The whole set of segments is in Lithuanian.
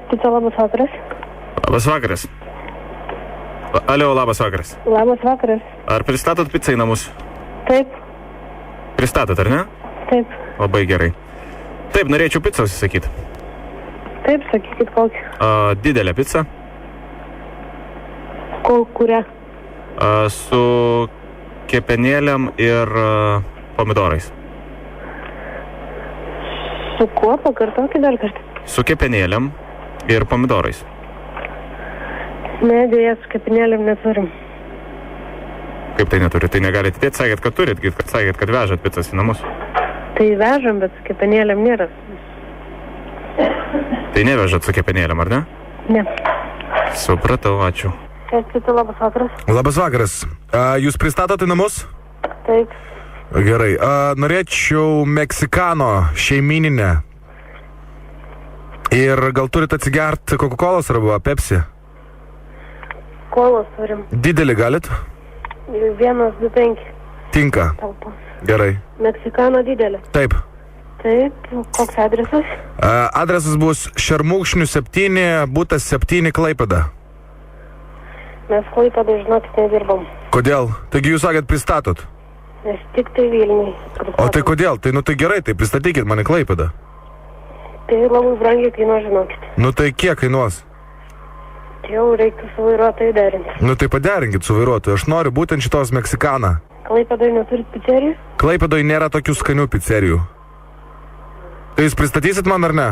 Pica, labas vakaras. Labas vakaras. Alio, labas vakaras. Labas vakaras. Ar pristatot picą į namus? Taip, Pristatot, ar ne? taip. Labai gerai. Taip, norėčiau picą užsisakyti. Taip, sakykit kokį. Didelę pizzą. Kurią? Su kepenėlėm ir pomidorais. Su kuo? Pakartokit dar kartą. Su kepenėlėm ir pomidorais. Ne, dėja, su kepinėlėm neturim. Kaip tai neturi? Tai negalite dėti, sakėt, kad turit, sakėt, kad vežat pizzas į namus. Tai vežam, bet su kepinėlėm nėra. Tai nevežat su kepenėlėm, ar ne? Ne. Supratau, ačiū. Pica, labas vakaras. Labas vakaras. Jūs pristatot į namus? Taip. Gerai. Norėčiau meksikano šeimininę. Ir gal turit atsigert Coca-Colos arba Pepsi? Kolos turim. Didelį galit? 125. Tinka. Talpos. Gerai. Meksikano didelė. Taip. Taip, koks adresas? Adresas bus Šermukšnių 7, butas 7 Klaipėda. Mes Klaipėdai, žinokit, nedirbam. Kodėl? Taigi jūs sakėt pristatot. Nes tik tai Vilniui. O tai kodėl? Tai nu tai gerai, tai pristatykit mane Klaipėdą. Tai labai brangiai kainuos, žinokit. Nu tai kiek kainuos? Jau reiktų su vairuotojai derinti. Nu tai paderinkit su vairuotoju, aš noriu būtent šitos Meksikaną. Klaipėdai neturit pizzerijų? Klaipėdoj nėra tokių skanių pizzerijų. Tai jūs pristatysit man ar ne?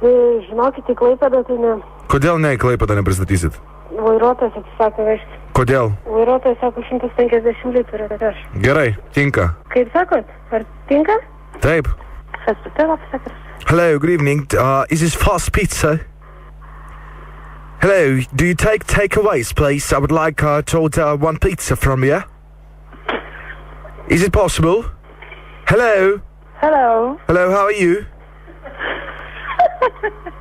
Žinokit, į Klaipėdą tai ne. Kodėl ne į Klaipėdą nepristatysit? Vairuotojas atsisakė vežti. Kodėl? Vairuotojas sako 150 litrų atvež. Gerai, tinka. Kaip sakot, ar tinka? Taip. Pica, labas vakaras. Hello, good evening. Is this fast pizza? Hello, do you take takeaways, please? I would like to order one pizza from you. Is it possible? Hello? Hello. Hello, how are you?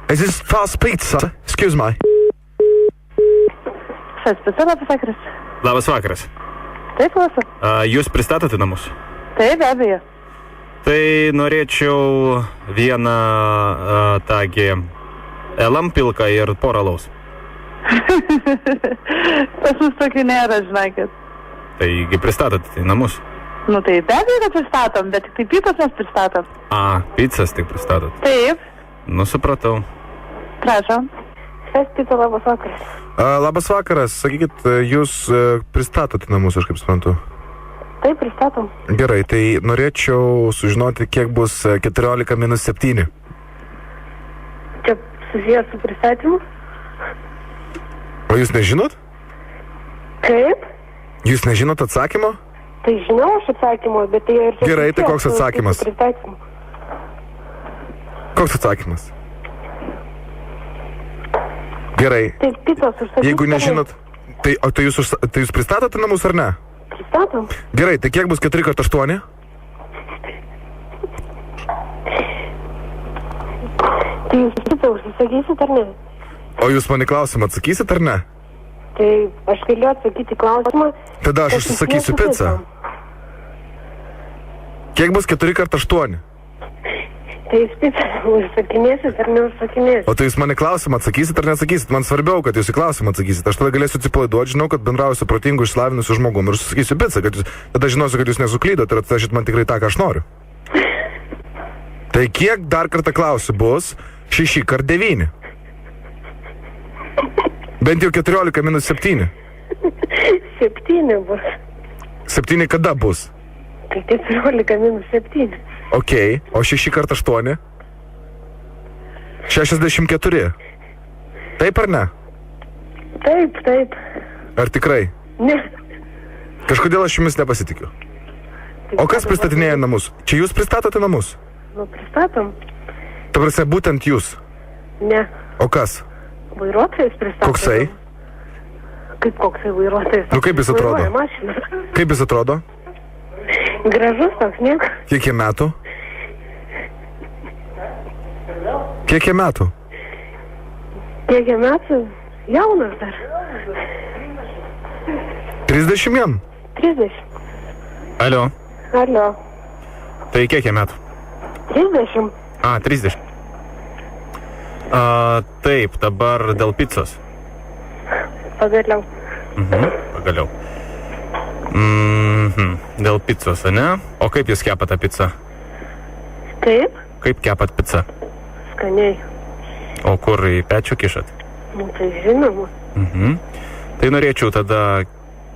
Is this fast pizza? Excuse me. Pica, labas vakaras. Labas vakaras. Taip, klausom. Jūs pristatot į namus? Taip, be abejo. Tai norėčiau vieną tągi elam pilką ir porą alaus. Pas mus tokį nėra, žinokit. Taigi pristatot į namus? Nu tai be abejo, kad pristatom, bet tik tai pizzas mes pristatom. Pizzas tik pristatot. Taip. Nu, supratau. Prašom. Pica, labas vakaras. Labas vakaras. Sakykit, jūs pristatot į namus, aš kaip suprantu. Taip, pristatom. Gerai, tai norėčiau sužinoti, kiek bus 14 minus 7. Čia susijęs su pristatymu? O jūs nežinot? Kaip? Jūs nežinot atsakymo? Tai žinau aš atsakymą, bet tai ir... Gerai, tai koks atsakymas? Pristatymu. Koks atsakymas? Gerai. Taip, pizzas užsakyti. Jeigu nežinot, tai jūs pristatot į namus ar ne? Pristatom. Gerai, tai kiek bus 4x8? Tai jūs pizzą užsisakysit ar ne? O jūs mane klausimą atsakysit ar ne? Tai aš galiu atsakyti klausimą. Tada aš užsisakysiu pizzą. Kiek bus 4x8? Tai jūs pizzą užsakinėsit ar neužsakinėsit? O tai jūs mane klausimą atsakysit ar neatsakysit? Man svarbiau, kad jūs į klausimą atsakysit. Aš tada galėsiu atsipalaiduoti, žinau, kad bendrauju su protingu, išsilavinusiu žmogum ir užsisakysiu pizzą, kad jūs, tada žinosiu, kad jūs nesuklydot ir atvežit man tikrai tą, ką aš noriu. Tai kiek dar kartą klausiu bus 6x9? Bent jau 14 minus 7. 7 bus. 7 kada bus? Tai 14 minus 7. Ok, o 6x8? 64. Taip ar ne? Taip, taip. Ar tikrai? Ne. Kažkodėl aš jumis nepasitikiu. O kas pristatinėja namus? Čia jūs pristatote namus? Nu, pristatom. Ta prasme, būtent jūs. Ne. O kas? Vairuotojas pristatom. Koksai? Kaip koksai vairuotojas? Nu kaip jis atrodo? Vairuoja mašiną. Kaip jis atrodo? Gražus toks, ne? Kiek jie metų? Kiek jie metų? Kiek jie metų? Jaunas dar. 30 jam? 30. Alio. Alio. Tai kiek jie metų? 30. 30. Taip, dabar dėl picos. Pagaliau. Pagaliau. Dėl picos, ne? O kaip jūs kepat tą pizzą? Taip, Kaip kepat pizzą? skaniai. O kur į pečių kišat? Nu, tai žinoma. Tai norėčiau tada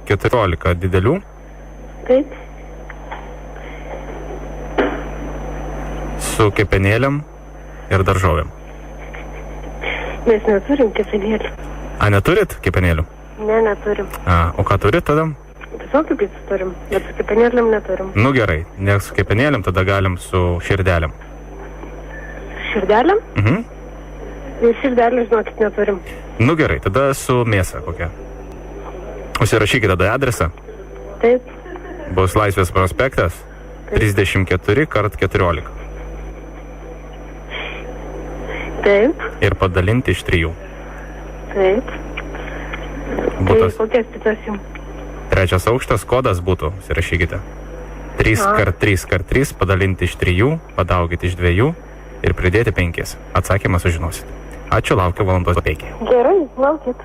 14 didelių Taip, su kepenėliam ir daržovėm. mes neturim kepenėlių. A, neturit kepenėlių? Ne, neturim. O ką turit tada? Visokių pizzų turim, bet su kepenėliam neturim. Nu gerai, ne su kepenėliam, tada galim su širdelėm. Širdelėm? Mhm. Širdelį, žinokit, neturim. Nu gerai, tada su mėsa kokia. Užsirašykite tada adresą. Taip, Bus Laisvės prospektas 34x14 taip, ir padalinti iš 3. taip. Tai Butas kokias pizzas jums? 3 aukštas, kodas būtų, užsirašykite. 3x3x3 padalinti iš 3, padaugyti iš 2 ir pridėti 5. Atsakymą sužinosit. Ačiū, laukiu valandos 5. Gerai, laukit.